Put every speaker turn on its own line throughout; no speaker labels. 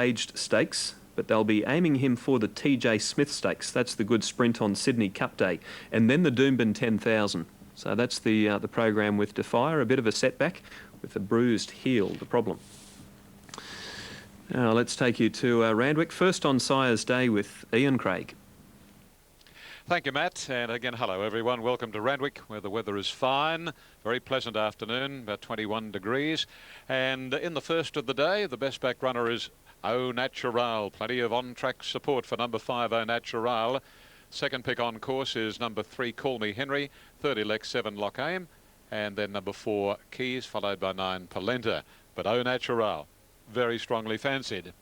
aged stakes, but they'll be aiming him for the TJ Smith Stakes. That's the good sprint on Sydney Cup Day. And then the Doomben 10,000. So that's the program with Defier. A bit of a setback with a bruised heel, the problem. Now let's take you to Randwick. First on Sire's Day with Ian Craig.
Thank you, Matt. And again, hello, everyone. Welcome to Randwick, where the weather is fine. Very pleasant afternoon, about 21 degrees. And in the first of the day, the best back runner is Au Natural. Plenty of on-track support for number 5, Au Natural. Second pick on course is number 3, Call Me Henry. Third elect 7, Lock Aim. And then number 4, Keys, followed by 9, Polenta. But Au Natural, very strongly fancied.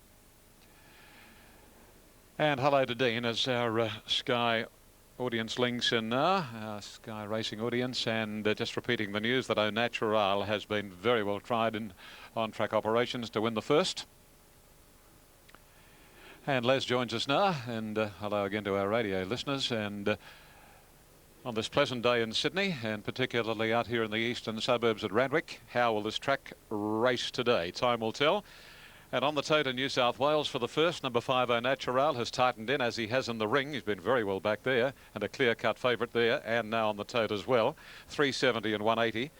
And hello to Dean as our Sky audience links in now, our Sky Racing audience, and just repeating the news that Au Natural has been very well tried in on-track operations to win the first. And Les joins us now, and hello again to our radio listeners. And on this pleasant day in Sydney, and particularly out here in the eastern suburbs at Randwick, how will this track race today? Time will tell. And on the toe to New South Wales for the first, number 5, Au Natural has tightened in as he has in the ring. He's been very well back there, and a clear-cut favourite there, and now on the tote as well. 370 and 180.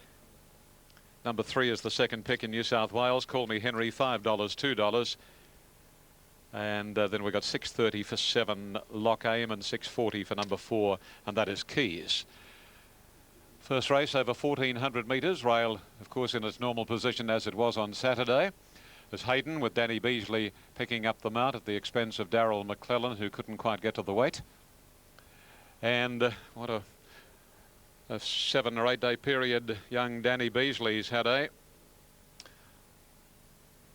Number 3 is the second pick in New South Wales. Call Me Henry, $5, $2. And then we've got 630 for 7, Lock Aim, and 640 for number 4, and that is Keys. First race over 1,400 metres. Rail, of course, in its normal position as it was on Saturday. There's Hayden with Danny Beasley picking up the mount at the expense of Darryl McClellan, who couldn't quite get to the weight. And what a 7 or 8 day period young Danny Beasley's had, eh?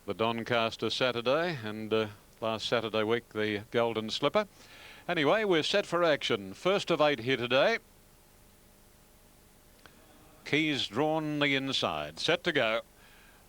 The Doncaster Saturday, and last Saturday week the Golden Slipper. Anyway, we're set for action. First of 8 here today. Keys drawn the inside. Set to go.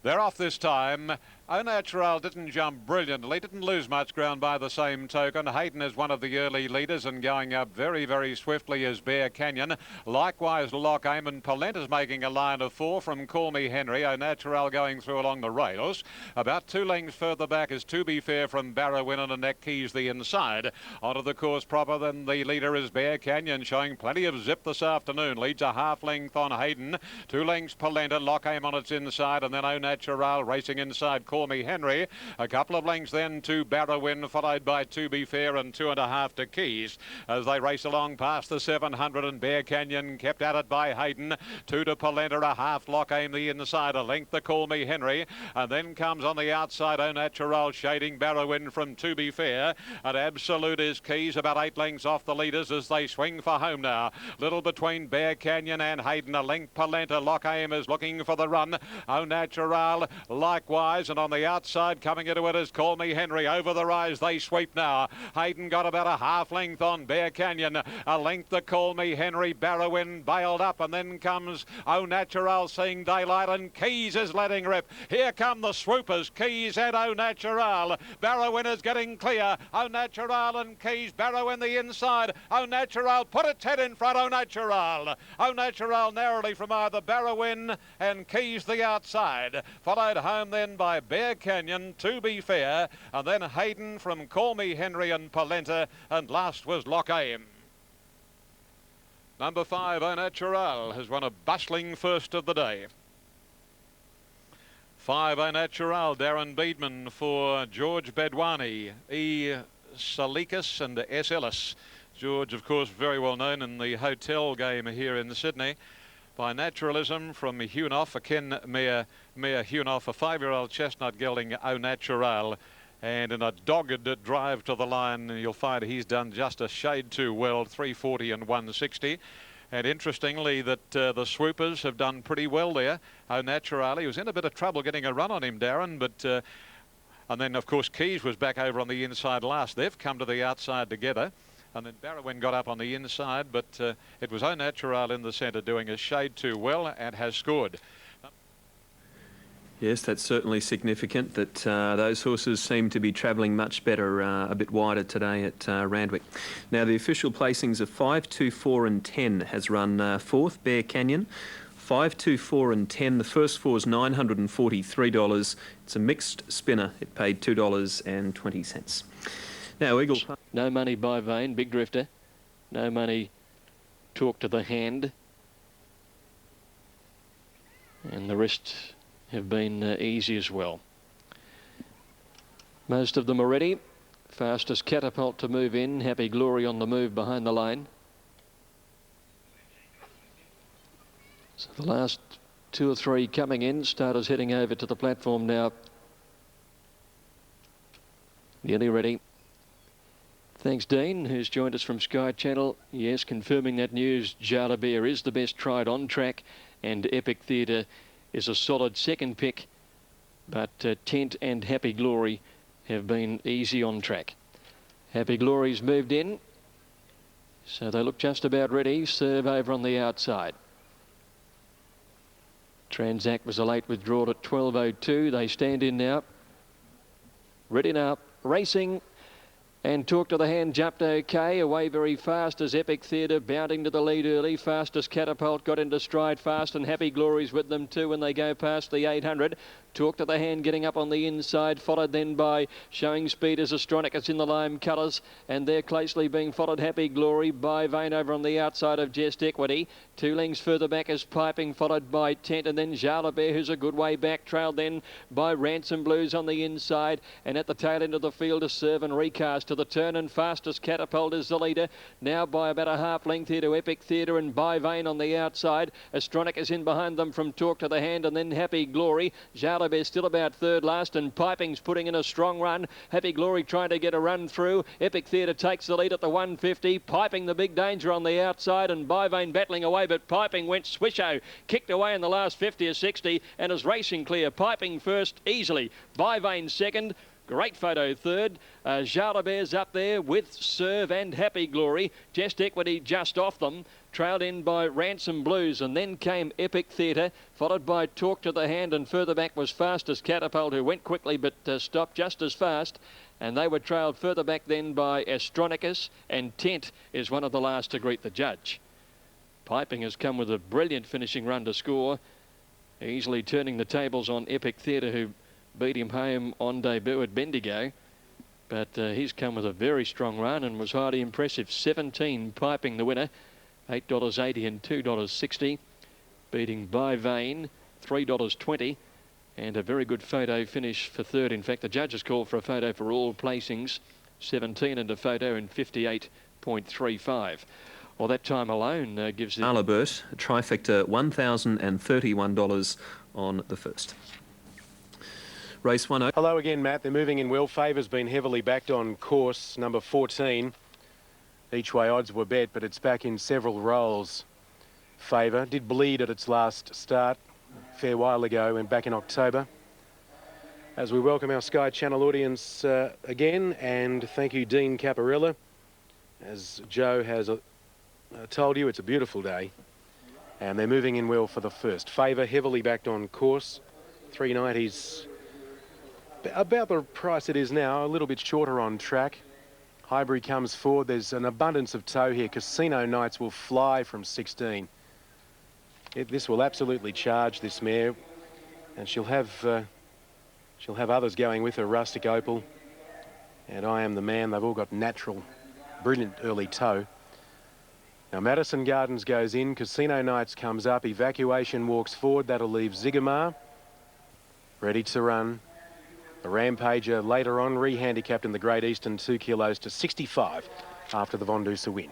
They're off this time. Au Natural didn't jump brilliantly, didn't lose much ground by the same token. Hayden is one of the early leaders and going up very, very swiftly is Bear Canyon. Likewise, Lock Aim, and Polenta's making a line of 4 from Call Me Henry. Au Natural going through along the rails. About 2 lengths further back is To Be Fair from Barrowin, and Neck Keys the inside. Onto the course proper, then the leader is Bear Canyon, showing plenty of zip this afternoon. Leads a half length on Hayden. 2 lengths Polenta, Lock Aim on its inside, and then Au Natural racing inside Call Me Henry. A couple of lengths then to Barrowin, followed by To Be Fair, and 2.5 to Keys as they race along past the 700, and Bear Canyon kept at it by Hayden. 2 to Polenta, a half Lock Aim the inside, a length to Call Me Henry, and then comes on the outside Au Natural shading Barrowin from To Be Fair, and Absolute is Keys about 8 lengths off the leaders as they swing for home now. Little between Bear Canyon and Hayden, a length Polenta. Lock Aim is looking for the run. Au Natural likewise, and on the outside coming into it is Call Me Henry. Over the rise they sweep now. Hayden got about a half length on Bear Canyon, a length to Call Me Henry. Barrowin bailed up, and then comes Au Natural seeing daylight, and Keys is letting rip. Here come the swoopers, Keys and Au Natural. Barrowin is getting clear. Au Natural and Keys. Barrowin the inside. Au Natural put its head in front. Au Natural. Au Natural narrowly from either Barrowin and Keys the outside, followed home then by Bear Canyon, To Be Fair, and then Hayden from Call Me Henry and Polenta, and last was Lock Aim. Number 5, Au Natural, has won a bustling first of the day. 5, Au Natural, Darren Beedman for George Bedwani, E. Salikas and S. Ellis. George, of course, very well known in the hotel game here in Sydney. By Naturalism from Hunoff, a Ken Mayor Hunoff, a 5-year-old chestnut gelding Au Natural, and in a dogged drive to the line you'll find he's done just a shade too well, 340 and 160. And interestingly that the swoopers have done pretty well there. Au Natural, he was in a bit of trouble getting a run on him, Darren, but and then of course Keys was back over on the inside last. They've come to the outside together. And then Barrowin got up on the inside, but it was Au Natural in the centre doing a shade too well and has scored.
Yes, that's certainly significant that those horses seem to be travelling much better, a bit wider today at Randwick. Now, the official placings of 5, 2, 4 and 10 has run 4th, Bear Canyon. 5, 2, 4 and 10. The first four is $943. It's a mixed spinner. It paid $2.20. Now, Eagle.
No money by Vane, big drifter. No money, Talk to the Hand. And the rest have been easy as well. Most of them are ready. Fastest Catapult to move in. Happy Glory on the move behind the line. So the last 2 or 3 coming in. Starters heading over to the platform now. Nearly ready. Thanks, Dean, who's joined us from Sky Channel. Yes, confirming that news. Yalumba is the best tried on track, and Epic Theatre is a solid second pick. But Tent and Happy Glory have been easy on track. Happy Glory's moved in, so they look just about ready. Serve over on the outside. Transact was a late withdrawal at 12:02. They stand in now. Ready now. Racing. And Talk to the Hand jumped okay. Away very fast as Epic Theatre bounding to the lead early. Fastest Catapult got into stride fast, and Happy Glory's with them too when they go past the 800. Talk to the Hand getting up on the inside, followed then by Showing Speed as Astronicus in the lime colours, and they're closely being followed Happy Glory by Vane over on the outside of Jest Equity. 2 lengths further back is Piping, followed by Tent, and then Yalumba, who's a good way back, trailed then by Ransom Blues on the inside, and at the tail end of the field is Serve and Recast to the turn, and Fastest Catapult is the leader, now by about a half length here to Epic Theatre and by Vane on the outside. Astronicus in behind them from Talk to the Hand, and then Happy Glory. Yalumba still about third last, and Piping's putting in a strong run. Happy Glory trying to get a run through. Epic Theatre takes the lead at the 150. Piping the big danger on the outside, and by Vane battling away, but Piping went swisho, kicked away in the last 50 or 60 and is racing clear. Piping first easily, by Vane second. Great photo third. Yalumba's up there with Serve and Happy Glory. Jest Equity just off them. Trailed in by Ransom Blues, and then came Epic Theatre, followed by Talk to the Hand, and further back was Fastest Catapult, who went quickly but stopped just as fast. And they were trailed further back then by Astronicus, and Tent is one of the last to greet the judge. Piping has come with a brilliant finishing run to score, easily turning the tables on Epic Theatre, who beat him home on debut at Bendigo. But he's come with a very strong run and was highly impressive. 17 Piping the winner, $8.80 and $2.60. Beating by Vane, $3.20. And a very good photo finish for third. In fact, the judges called for a photo for all placings. 17 and a photo in 58.35. Well, that time alone gives the
Albert, trifecta $1,031 on the first. Race 1.
Hello again, Matt. They're moving in well. Favour's been heavily backed on course number 14. Each way odds were bet, but it's back in several rolls. Favour did bleed at its last start a fair while ago and back in October. As we welcome our Sky Channel audience again, and thank you, Dean Caparella. As Joe has told you, it's a beautiful day, and they're moving in well for the first. Favour heavily backed on course. 390's about the price it is now, a little bit shorter on track. Highbury comes forward. There's an abundance of toe here. Casino Nights will fly from 16. This will absolutely charge this mare, and she'll have others going with her. Rustic Opal and I Am the Man. They've all got natural, brilliant early toe. Now Madison Gardens goes in. Casino Nights comes up. Evacuation walks forward. That'll leave Zigomar ready to run. The Rampager later on re-handicapped in the Great Eastern, 2 kilos to 65 after the Von Duser win.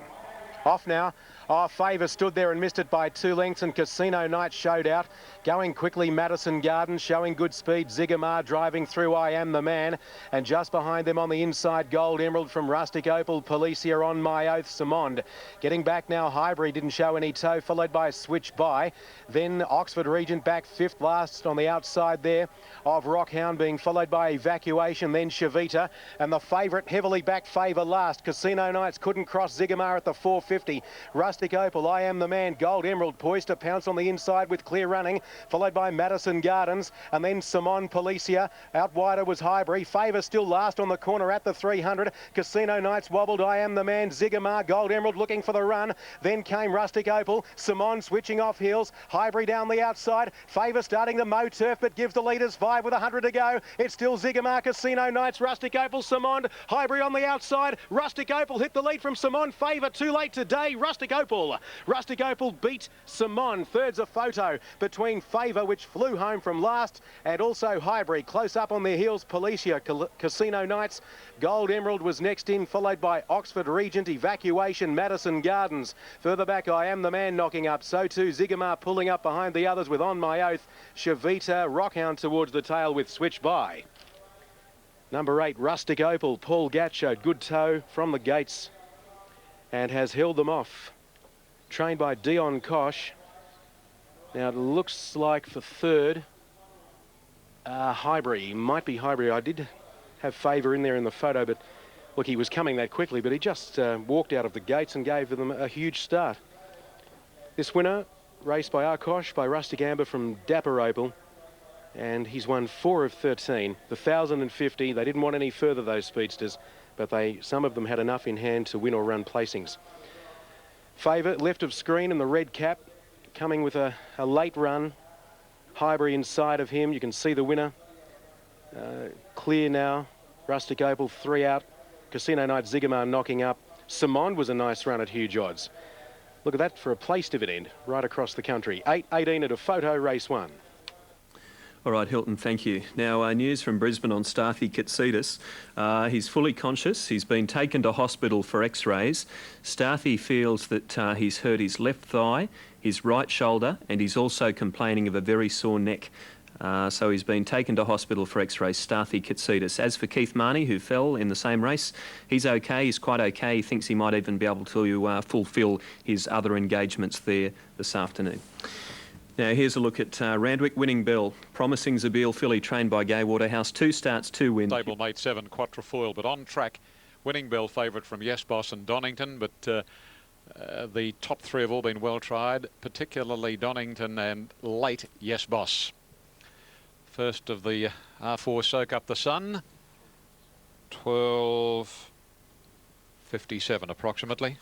Off now. Oh, Favour stood there and missed it by 2 lengths, and Casino Night showed out. Going quickly, Madison Garden showing good speed. Zigomar driving through I Am the Man. And just behind them on the inside, Gold Emerald from Rustic Opal. Policia on My Oath, Simond. Getting back now, Highbury didn't show any toe, followed by Switch By. Then Oxford Regent back 5th last on the outside there of Rockhound, being followed by Evacuation, then Shavita. And the favourite, heavily back Favour last. Casino Nights couldn't cross Zigomar at the 450. Rustic Opal, I Am the Man, Gold Emerald poised to pounce on the inside with clear running, followed by Madison Gardens, and then Simon Policia. Out wider was Highbury. Favour still last on the corner at the 300. Casino Knights wobbled, I Am the Man, Zigamar, Gold Emerald looking for the run. Then came Rustic Opal, Simon switching off heels, Highbury down the outside. Favour starting the mow turf, but gives the leaders 5 with 100 to go. It's still Zigamar, Casino Knights, Rustic Opal, Simon, Highbury on the outside. Rustic Opal hit the lead from Simon. Favour too late today. Rustic Opal beat Simon. Third's a photo between Favour, which flew home from last, and also Highbury. Close up on their heels, Policia, Casino Knights. Gold Emerald was next in, followed by Oxford Regent, Evacuation, Madison Gardens. Further back, I Am the Man knocking up. So too Zigamar pulling up behind the others with On My Oath. Shavita, Rockhound towards the tail with Switch By. Number 8, Rustic Opal. Paul Gatt showed good toe from the gates and has held them off. Trained by Dion Kosh. Now it looks like for third, Highbury. Might be Highbury. I did have Favour in there in the photo, but look, he was coming that quickly, but he just walked out of the gates and gave them a huge start. This winner, raced by Arkosh, by Rustic Amber from Dapper Opal, and he's won 4 of 13. The 1,050, they didn't want any further, those speedsters, but some of them had enough in hand to win or run placings. Favour, left of screen in the red cap, coming with a late run. Highbury inside of him. You can see the winner. Clear now. Rustic Opal, 3 out. Casino Knight, Zigamar knocking up. Simon was a nice run at huge odds. Look at that for a place dividend right across the country. 8.18 at a photo, race 1.
All right, Hilton, thank you. Now, news from Brisbane on Starthy Katsitas. He's fully conscious. He's been taken to hospital for x-rays. Starthy feels that he's hurt his left thigh, his right shoulder, and he's also complaining of a very sore neck. So he's been taken to hospital for x-rays, Starthy Katsitas. As for Keith Marnie, who fell in the same race, he's okay. He's quite okay. He thinks he might even be able to fulfil his other engagements there this afternoon. Now, here's a look at Randwick, Winning Bell. Promising Zabeel filly trained by Gay Waterhouse. 2 starts, 2 wins.
Stablemate 7, Quatrefoil, but on track. Winning Bell favourite from Yes Boss and Donington, but the top 3 have all been well tried, particularly Donington and late Yes Boss. First of the R4 Soak Up the Sun, 12:57 approximately.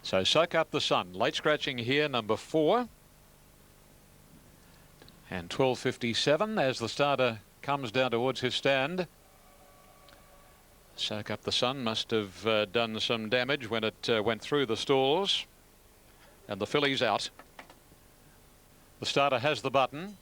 So Soak Up the Sun, late scratching here, number 4. And 12:57 as the starter comes down towards his stand. Soak Up the Sun must have done some damage when it went through the stalls. And the filly's out. The starter has the button.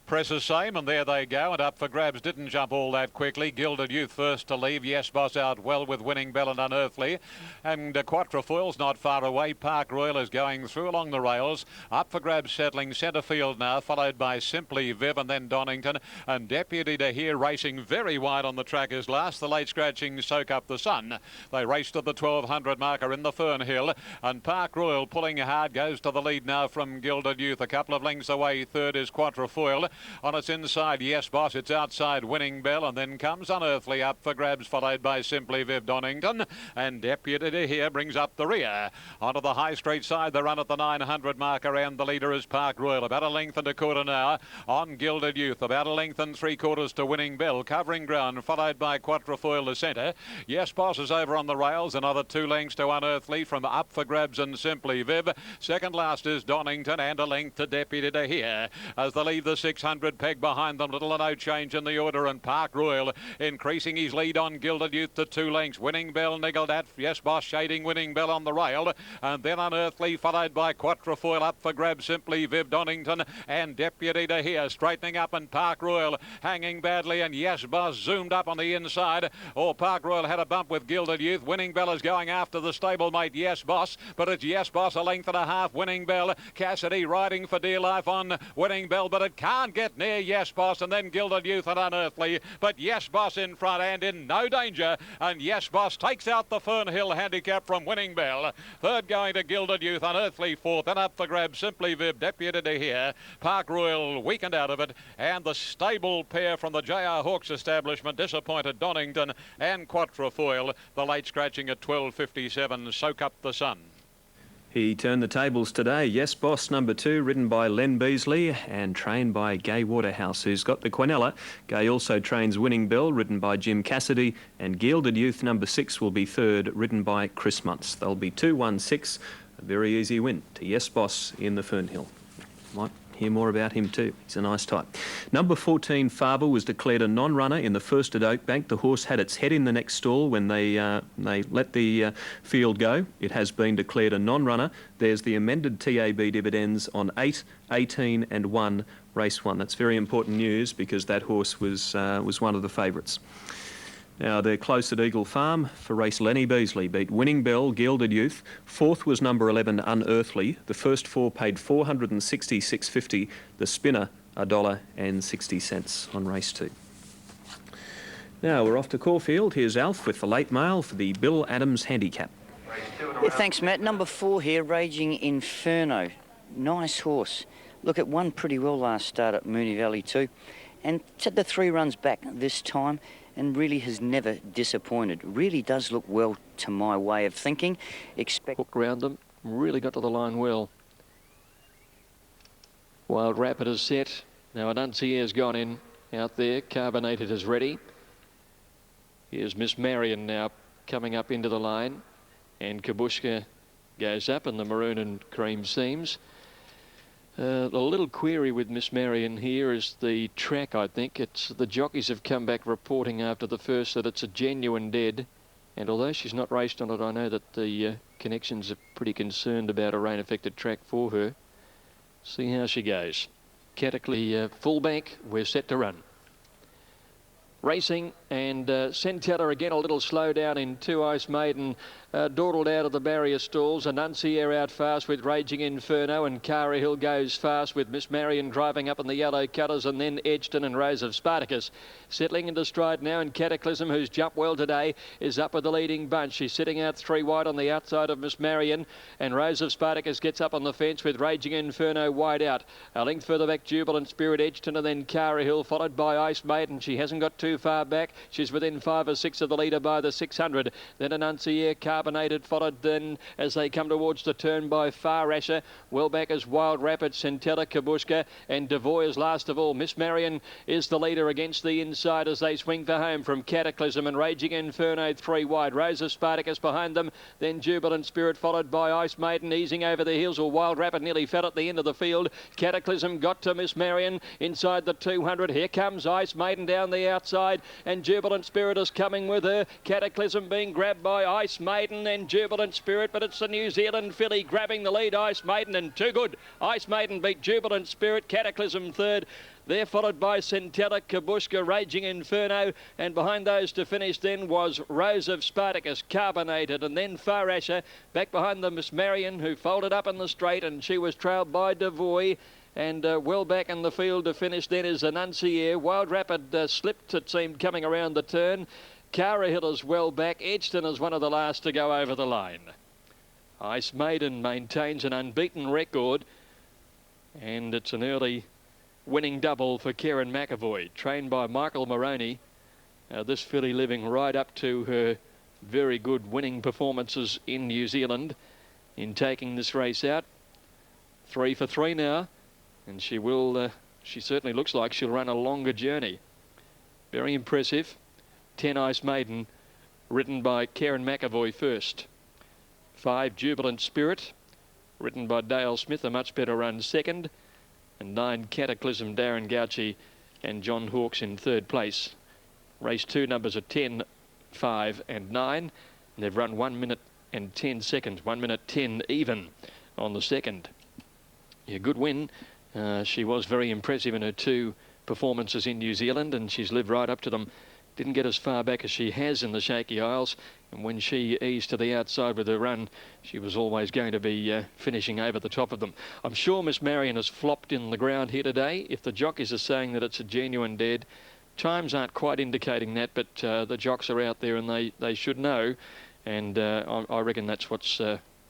Presses same, and there they go, and Up for Grabs didn't jump all that quickly. Gilded Youth first to leave. Yes Boss out well with Winning Bell and Unearthly, and Quatrefoil's not far away. Park Royal is going through along the rails. Up for Grabs settling centre field now, followed by Simply Viv and then Donington, and Deputy to here racing very wide on the track is last. The late scratching Soak Up the Sun. They race to the 1200 marker in the Fernhill, and Park Royal pulling hard goes to the lead now from Gilded Youth. A couple of lengths away, third is Quatrefoil. On its inside, Yes Boss, it's outside Winning Bell, and then comes Unearthly. Up for Grabs, followed by Simply Viv Donington, and Deputy here brings up the rear. Onto the high straight side, the run at the 900 marker, and the leader is Park Royal. About a length and a quarter now on Gilded Youth. About a length and 3/4 to Winning Bell, covering ground, followed by Quatrefoil the centre. Yes Boss is over on the rails, another 2 lengths to Unearthly from Up for Grabs and Simply Viv. Second last is Donington, and a length to Deputy to here as they leave the 600 peg behind them. Little or no change in the order, and Park Royal increasing his lead on Gilded Youth to 2 lengths. Winning Bell niggled at. Yes Boss shading Winning Bell on the rail, and then Unearthly followed by Quatrefoil. Up for Grabs, Simply Viv Donington, and Deputy to here straightening up, and Park Royal hanging badly, and Yes Boss zoomed up on the inside. Park Royal had a bump with Gilded Youth. Winning Bell is going after the stablemate Yes Boss, but it's Yes Boss a length and a half. Winning Bell, Cassidy riding for dear life on Winning Bell, but it can't Can't get near Yes Boss, and then Gilded Youth and Unearthly, but Yes Boss in front and in no danger, and Yes Boss takes out the Fernhill handicap from Winning Bell. Third going to Gilded Youth, Unearthly fourth, and up for grabs Simply Vib, deputed to here. Park Royal weakened out of it, and the stable pair from the J.R. Hawkes establishment, Disappointed Donington and Quatrefoil, the late scratching at 12.57, Soak Up the Sun.
He turned the tables today. Yes Boss, number 2, ridden by Len Beasley and trained by Gay Waterhouse, who's got the Quinella. Gay also trains Winning Bell, ridden by Jim Cassidy, and Gilded Youth, number 6, will be third, ridden by Chris Muntz. They'll be 2-1-6, a very easy win to Yes Boss in the Fernhill. Might hear more about him too. He's a nice type. Number 14, Faber, was declared a non-runner in the first at Oakbank. The horse had its head in the next stall when they let the field go. It has been declared a non-runner. There's the amended TAB dividends on 8, 18 and 1, race 1. That's very important news because that horse was one of the favourites. Now, they're close at Eagle Farm for race Lenny Beasley. Beat Winning Bell, Gilded Youth. Fourth was number 11, Unearthly. The first 4 paid $466.50. The spinner, $1.60 on race 2. Now, we're off to Caulfield. Here's Alf with the late mail for the Bill Adams handicap.
Yeah, thanks, Matt. Number 4 here, Raging Inferno. Nice horse. Look, it won pretty well last start at Moonee Valley too. And had the 3 runs back this time, and really has never disappointed. Really does look well to my way of thinking.
Hook round them, really got to the line well. Wild Rapid is set. Now Annuncier's gone in out there. Carbonated is ready. Here's Miss Marion now coming up into the line, and Kabushka goes up in the maroon and cream seams. The little query with Miss Marion here is the track, I think. It's the jockeys have come back reporting after the first that it's a genuine dead. And although she's not raced on it, I know that the connections are pretty concerned about a rain-affected track for her. See how she goes. Cataclysm fullbank, we're set to run. Racing, and Centella again a little slow down in 2 Ice Maiden, dawdled out of the barrier stalls. Annuncier out fast with Raging Inferno, and Cara Hill goes fast with Miss Marion driving up in the yellow colours, and then Edgston and Rose of Spartacus settling into stride now. And Cataclysm, who's jumped well today, is up with the leading bunch. She's sitting out 3 wide on the outside of Miss Marion, and Rose of Spartacus gets up on the fence with Raging Inferno wide out. A length further back, Jubilant Spirit, Edgston, and then Cara Hill, followed by Ice Maiden. She hasn't got too far back. She's within 5 or 6 of the leader by the 600. Then Annuncier, Carbonated, followed then as they come towards the turn by Far Asher. Well back is Wild Rapid, Centella, Kabushka, and Devoy is last of all. Miss Marion is the leader against the inside as they swing for home from Cataclysm and Raging Inferno 3 wide. Rose of Spartacus behind them, then Jubilant Spirit followed by Ice Maiden easing over the heels. Or Wild Rapid nearly fell at the end of the field. Cataclysm got to Miss Marion inside the 200. Here comes Ice Maiden down the outside, and Jubilant Spirit is coming with her. Cataclysm being grabbed by Ice Maiden and Jubilant Spirit, but it's the New Zealand filly grabbing the lead. Ice Maiden, and too good. Ice Maiden beat Jubilant Spirit, Cataclysm third. They're followed by Centella, Kabushka, Raging Inferno, and behind those to finish then was Rose of Spartacus, Carbonated, and then Far Asher. Back behind them Miss Marion, who folded up in the straight, and she was trailed by Devoy. And well back in the field to finish then is Annuncier. Wild Rapid slipped, it seemed, coming around the turn. Cara Hill is well back. Edgston is one of the last to go over the line. Ice Maiden maintains an unbeaten record, and it's an early winning double for Karen McAvoy, trained by Michael Moroney. This filly living right up to her very good winning performances in New Zealand in taking this race out. 3 for 3 now, and she will, she certainly looks like she'll run a longer journey. Very impressive. 10 Ice Maiden, ridden by Karen McAvoy first. 5 Jubilant Spirit, ridden by Dale Smith, a much better run second. And 9 Cataclysm, Darren Gauci and John Hawkes in third place. Race 2 numbers are 10, 5 and 9. And they've run 1 minute and 10 seconds, 1 minute 10 even on the second. Yeah, good win. She was very impressive in her 2 performances in New Zealand, and she's lived right up to them didn't get as far back as she has in the Shaky Isles. And when she eased to the outside with her run, she was always going to be finishing over the top of them. I'm sure Miss Marion has flopped in the ground here today. If the jockeys are saying that it's a genuine dead, times aren't quite indicating that, but the jocks are out there and they should know. And I reckon that's what's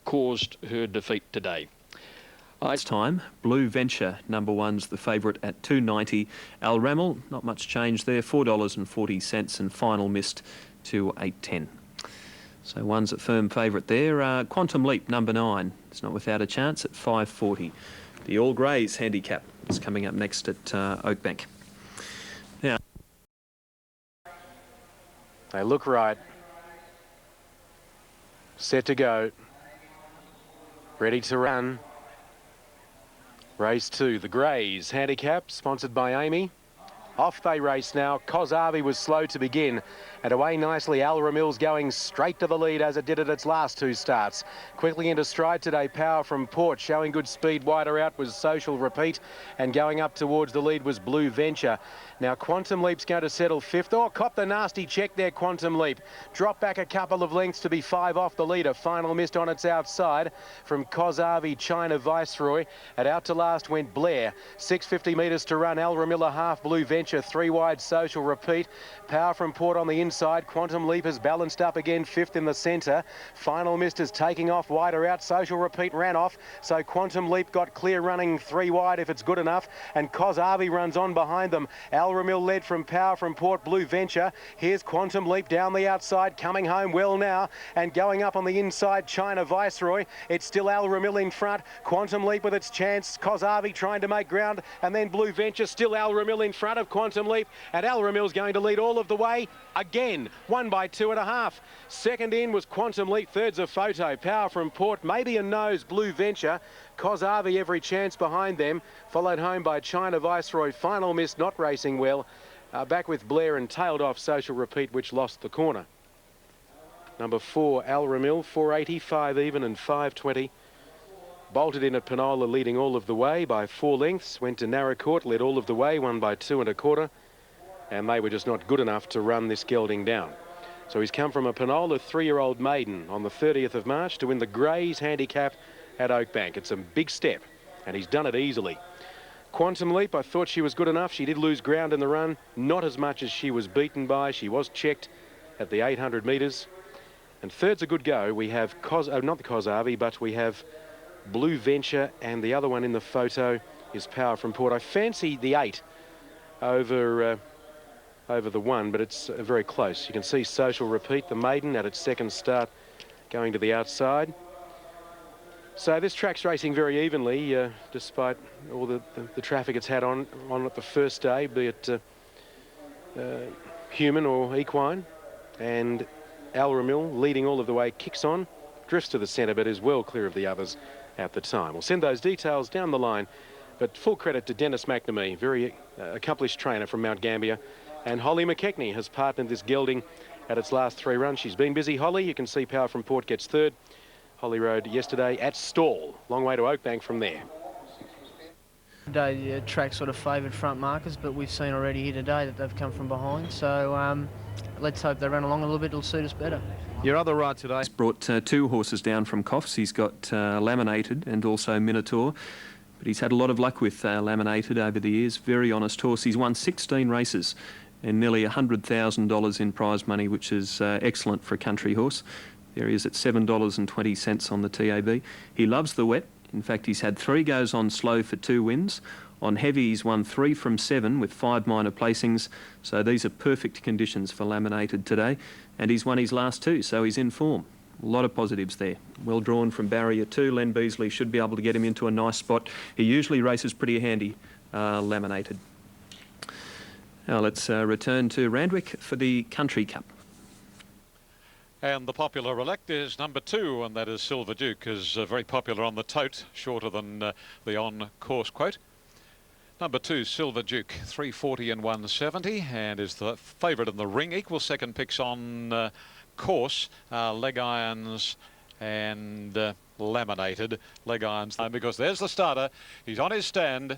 caused her defeat today.
It's time. Blue Venture, number one's the favourite at $2.90. Al Ramel, not much change there, $4.40, and final missed to $8.10. So one's a firm favourite there. Quantum Leap, number 9. It's not without a chance at $5.40. The All Greys handicap is coming up next at Oakbank. Now,
they look right. Set to go. Ready to run. Race 2, the Greys handicap, sponsored by Amy. Off they race now. Kozavi was slow to begin, and away nicely. Al Ramil's going straight to the lead as it did at its last 2 starts. Quickly into stride today. Power from Port, showing good speed. Wider out was Social Repeat, and going up towards the lead was Blue Venture. Now Quantum Leap's going to settle 5th. Oh, cop the nasty check there, Quantum Leap. Drop back a couple of lengths to be 5 off the leader. Final missed on its outside from Kozavi, China Viceroy. And out to last went Blair. 650 metres to run. Al Ramilla half. Blue Venture 3 wide. Social Repeat. Power from Port on the inside. Quantum Leap has balanced up again, 5th in the centre. Final missed is taking off. Wider out. Social Repeat ran off. So Quantum Leap got clear running 3 wide if it's good enough. And Kozavi runs on behind them. Al Ramil led from Power from Port. Blue Venture. Here's Quantum Leap down the outside, coming home well now, and going up on the inside, China Viceroy. It's still Al Ramil in front. Quantum Leap with its chance. Kozavi trying to make ground, and then Blue Venture. Still Al Ramil in front of Quantum Leap, and Al Ramil's going to lead all of the way again. 1 by 2.5. Second in was Quantum Leap. Third's a Photo. Power from Port. Maybe a nose. Blue Venture. Kozavi every chance behind them, followed home by China Viceroy. Final miss, not racing well. Back with Blair and tailed off Social Repeat, which lost the corner. Number 4, Al Ramil, 480, 5 even and 520. Bolted in at Penola, leading all of the way by 4 lengths. Went to Narracourt, led all of the way, 1 by 2 1/4. And they were just not good enough to run this gelding down. So he's come from a Penola 3-year-old maiden on the 30th of March to win the Greys handicap at Oakbank. It's a big step, and he's done it easily. Quantum Leap, I thought she was good enough. She did lose ground in the run, not as much as she was beaten by. She was checked at the 800 metres. And third's a good go. We have, not the Kozavi, but we have Blue Venture, and the other one in the photo is Power from Port. I fancy the 8 over the 1, but it's very close. You can see Social Repeat, the maiden, at its second start, going to the outside. So this track's racing very evenly, despite all the traffic it's had on it the first day, be it human or equine. And Al Ramil, leading all of the way, kicks on, drifts to the centre, but is well clear of the others at the time. We'll send those details down the line, but full credit to Dennis McNamee, very accomplished trainer from Mount Gambier. And Holly McKechnie has partnered this gelding at its last 3 runs. She's been busy, Holly. You can see Power from Port gets 3rd. Holly rode yesterday at Stawell. Long way to Oakbank from there.
Today the track sort of favoured front markers, but we've seen already here today that they've come from behind. So let's hope they run along a little bit. It'll suit us better.
Your other ride today?
He's brought 2 horses down from Coffs. He's got Laminated and also Minotaur. But he's had a lot of luck with Laminated over the years. Very honest horse. He's won 16 races and nearly $100,000 in prize money, which is excellent for a country horse. There he is at $7.20 on the TAB. He loves the wet. In fact, he's had 3 goes on slow for 2 wins. On heavy, he's won 3 from 7 with 5 minor placings. So these are perfect conditions for Laminated today. And he's won his last 2, so he's in form. A lot of positives there. Well drawn from barrier 2. Len Beasley should be able to get him into a nice spot. He usually races pretty handy, Laminated. Now let's return to Randwick for the Country Cup.
And the popular elect is number 2, and that is Silver Duke, is very popular on the tote, shorter than the on-course quote. Number 2, Silver Duke, 340 and 170, and is the favourite in the ring. Equal second picks on course, leg irons and laminated leg irons. Because there's the starter. He's on his stand.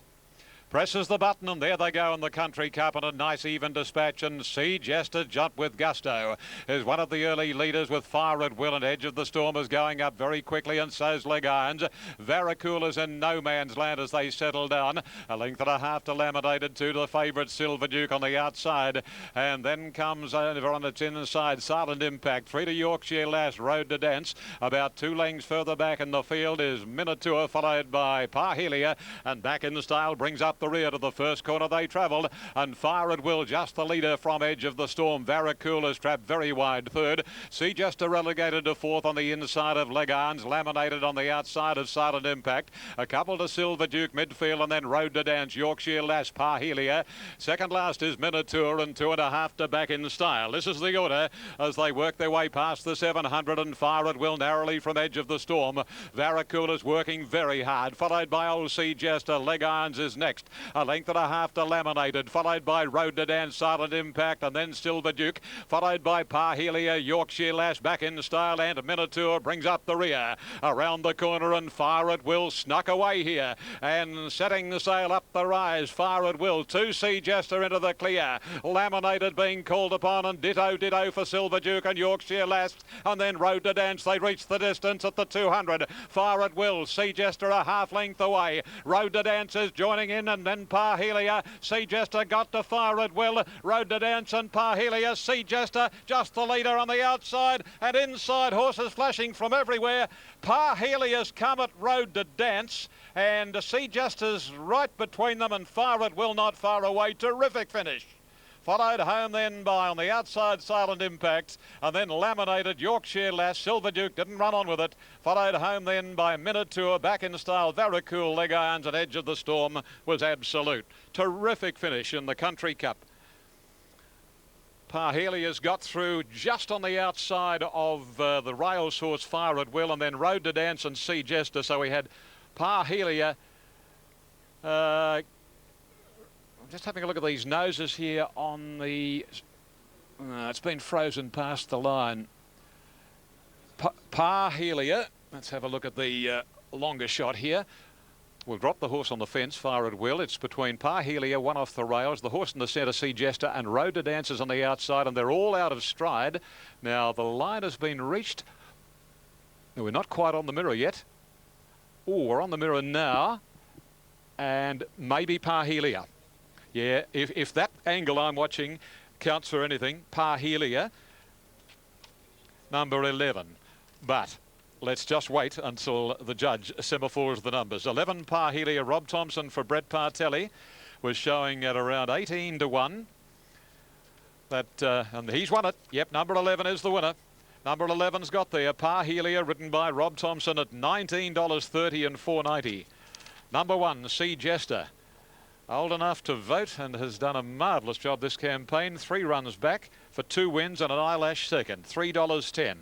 Presses the button, and there they go in the Country Cup, and a nice even dispatch. And Sea Jester Jump with Gusto is one of the early leaders, with Fire at Will, and Edge of the Storm is going up very quickly, and so's Leg Irons. Varacula's in no man's land as they settle down. A length and a half to Laminated, 2 to the favourite Silver Duke on the outside, and then comes over on its inside Silent Impact, 3 to Yorkshire Lass, Road to Dance. About 2 lengths further back in the field is Minotaur, followed by Parhelia, and Back in Style brings up the rear to the first corner they travelled, and Fire at Will just the leader from Edge of the Storm. Varacula's trapped very wide third. Sea Jester relegated to fourth on the inside of Leg Irons, Laminated on the outside of Silent Impact. A couple to Silver Duke midfield, and then Road to Dance, Yorkshire Lass, Parhelia. Second last is Minotaur, and 2.5 to Back in Style. This is the order as they work their way past the 700, and Fire at Will narrowly from Edge of the Storm. Varacula's working very hard, followed by Old Sea Jester. Leg Irons is next. A length and a half to Laminated, followed by Road to Dance, Silent Impact, and then Silver Duke, followed by Parhelia, Yorkshire Lass, Back in Style, and Minotaur brings up the rear. Around the corner, and Fire at Will snuck away here, and setting the sail up the rise. Fire at Will, 2 Sea Jester into the clear. Laminated being called upon, and ditto for Silver Duke and Yorkshire Lass, and then Road to Dance. They reach the distance at the 200. Fire at Will, Sea Jester a half length away. Road to Dance is joining in, and then Parhelia. Sea Jester got to Fire at Will. Road to Dance and Parhelia. Sea Jester just the leader on the outside, and inside horses flashing from everywhere. Parhelia's come at Road to Dance, and Sea Jester's right between them, and Fire at Will not far away. Terrific finish. Followed home then by, on the outside, Silent Impact, and then Laminated, Yorkshire Lass. Silver Duke didn't run on with it. Followed home then by Minotaur, Back in Style, Varacula, Leg Irons, and Edge of the Storm was Absolute. Terrific finish in the Country Cup. Parhelia's got through just on the outside of the rails horse Fire at Will, and then Road to Dance and Sea Jester. So we had Parhelia. Just having a look at these noses here on the... it's been frozen past the line. Parhelia, let's have a look at the longer shot here. We'll drop the horse on the fence, Fire at Will. It's between Parhelia, one off the rails, the horse in the centre, Sea Jester, and Road to Dance is on the outside, and they're all out of stride. Now, the line has been reached. We're not quite on the mirror yet. Oh, we're on the mirror now. And maybe Parhelia. Yeah, if that angle I'm watching counts for anything, Parhelia, number 11. But let's just wait until the judge semaphores the numbers. 11 Parhelia, Rob Thompson for Brett Partelli, was showing at around 18 to 1. And he's won it. Yep, number 11 is the winner. Number 11's got there. Parhelia, written by Rob Thompson, at $19.30 and $4.90. Number 1, Sea Jester. Old enough to vote and has done a marvellous job this campaign. 3 runs back for 2 wins and an eyelash second. $3.10.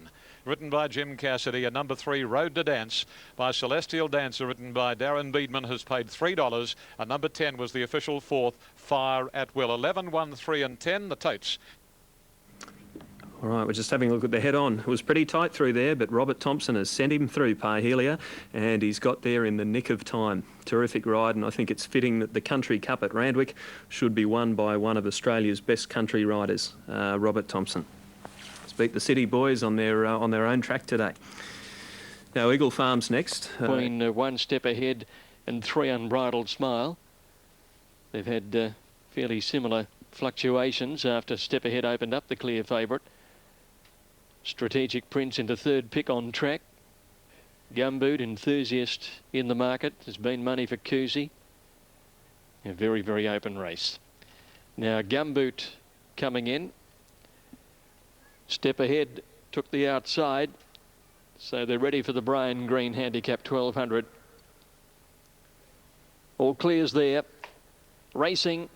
Written by Jim Cassidy. And number 3, Road to Dance by Celestial Dancer, written by Darren Beedman, has paid $3. And number 10 was the official 4th, Fire at Will. 11, 1, 3 and 10, the totes.
All right, we're just having a look at the head-on. It was pretty tight through there, but Robert Thompson has sent him through Parhelia, and he's got there in the nick of time. Terrific ride, and I think it's fitting that the Country Cup at Randwick should be won by one of Australia's best country riders, Robert Thompson. Let's beat the City boys on their own track today. Now, Eagle Farm's next.
Between 1 Step Ahead and 3 Unbridled Smile. They've had fairly similar fluctuations after Step Ahead opened up the clear favourite. Strategic Prince into 3rd pick on track. Gumboot, Enthusiast in the market. There's been money for Cousy. A very, very open race. Now Gumboot coming in. Step Ahead took the outside. So they're ready for the Brian Green handicap 1200. All clears there. Racing.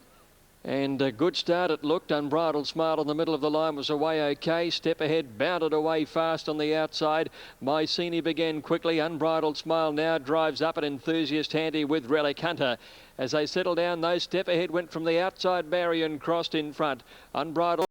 And a good start it looked. Unbridled Smile in the middle of the line was away okay. Step Ahead bounded away fast on the outside. Mycenae began quickly. Unbridled Smile now drives up at Enthusiast handy with Relic Hunter. As they settle down, though, Step Ahead went from the outside barrier and crossed in front. Unbridled